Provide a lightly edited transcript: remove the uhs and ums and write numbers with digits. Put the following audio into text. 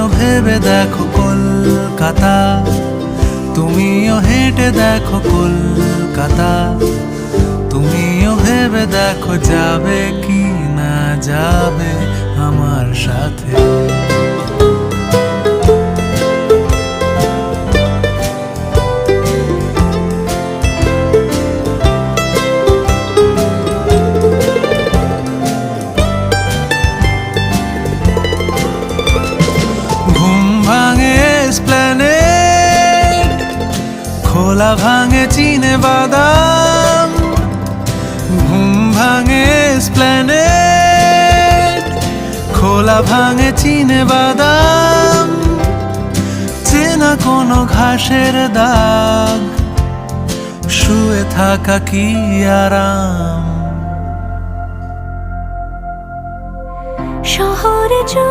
তুমিও ভেবে দেখো কলকাতা, তুমিও হেঁটে দেখো কলকাতা, তুমিও ভেবে দেখো যাবে কি না যাবে আমার সাথে। ঘুম ভাঙে এসপ্ল্যানেড, খোলা ভাঙে চিনে বাদাম। ঘুম ভাঙে এসপ্ল্যানেড, খোলা ভাঙে চিনে বাদাম। চেনা কোনো ঘাসের দাগ, শুয়ে থাকা কি আরাম। শহরে